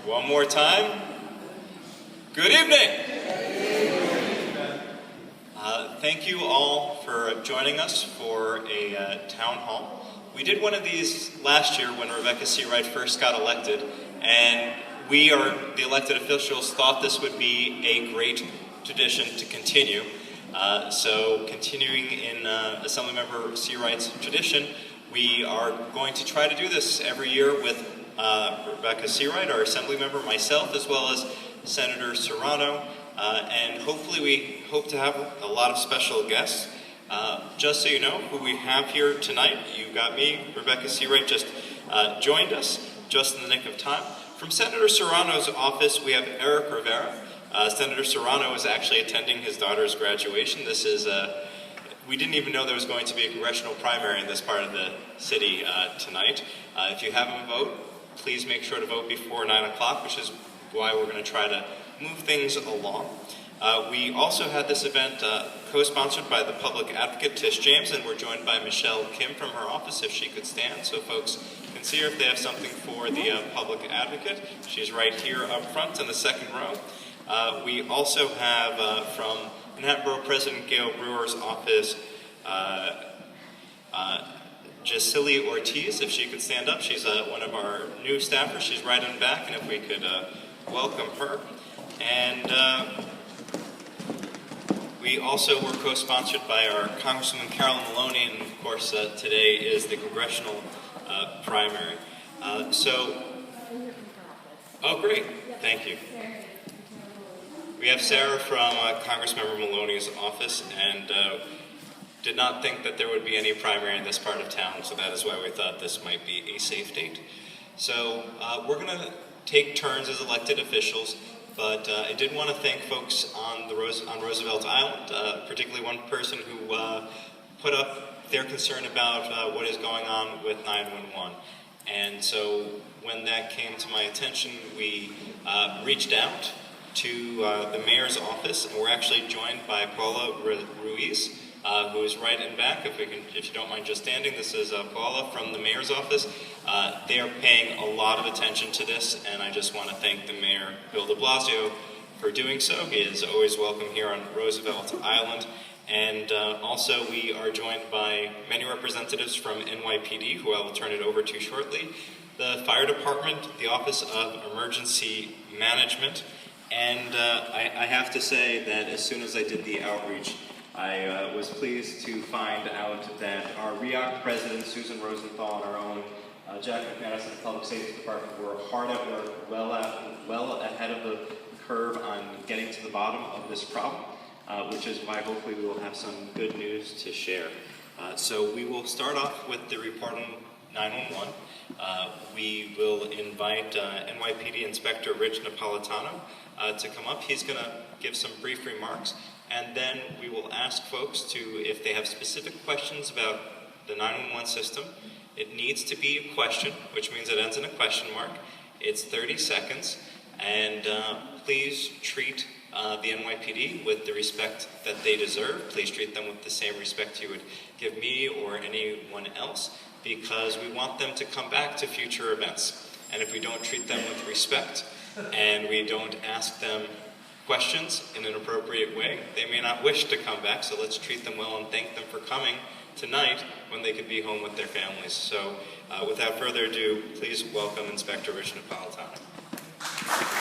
One more time. Good evening. Thank you all for joining us for a town hall. We did one of these last year when Rebecca Seawright first got elected, and we, the elected officials, thought this would be a great tradition to continue. So continuing in Assemblymember Seawright's tradition, we are going to try to do this every year with Rebecca Seawright, our Assemblymember, myself, as well as Senator Serrano, and hopefully we hope to have a lot of special guests. Just so you know who we have here tonight, you got me, Rebecca Seawright just joined us just in the nick of time. From Senator Serrano's office, we have Eric Rivera. Senator Serrano is actually attending his daughter's graduation. This is, we didn't even know there was going to be a congressional primary in this part of the city tonight. If you haven't voted, please make sure to vote before 9 o'clock, which is why we're going to try to move things along. We also had this event co-sponsored by the public advocate, Tish James, and we're joined by Michelle Kim from her office, if she could stand, so folks can see her if they have something for the public advocate. She's right here up front in the second row. We also have from Manhattan Borough President Gail Brewer's office, Jacily Ortiz, if she could stand up. She's one of our new staffers. She's right in the back, and if we could welcome her. And we also were co-sponsored by our Congresswoman Carolyn Maloney, and of course today is the congressional primary. Oh great, thank you. We have Sarah from Congressmember Maloney's office, and did not think that there would be any primary in this part of town, so that is why we thought this might be a safe date. So we're going to take turns as elected officials, but I did want to thank folks on Roosevelt Island, particularly one person who put up their concern about what is going on with 911. And so when that came to my attention, we reached out to the mayor's office, and we're actually joined by Paula Ruiz, who is right in back. If you don't mind just standing, this is Paula from the mayor's office. They are paying a lot of attention to this, and I just want to thank the mayor, Bill de Blasio, for doing so. He is always welcome here on Roosevelt Island. And also we are joined by many representatives from NYPD, who I will turn it over to shortly, the fire department, the Office of Emergency Management, and I have to say that as soon as I did the outreach, I was pleased to find out that our REOC president, Susan Rosenthal, and our own Jack McManus of the Public Safety Department were hard at work, well ahead of the curve on getting to the bottom of this problem, which is why hopefully we will have some good news to share. So we will start off with the report on 911. We will invite NYPD Inspector Rich Napolitano to come up. He's going to give some brief remarks, and then we will ask folks to, if they have specific questions about the 911 system, it needs to be a question, which means it ends in a question mark. It's 30 seconds, and please treat the NYPD with the respect that they deserve. Please treat them with the same respect you would give me or anyone else, because we want them to come back to future events. And if we don't treat them with respect, and we don't ask them questions in an appropriate way, they may not wish to come back, so let's treat them well and thank them for coming tonight when they could be home with their families. So without further ado, please welcome Inspector Rich Napolitano.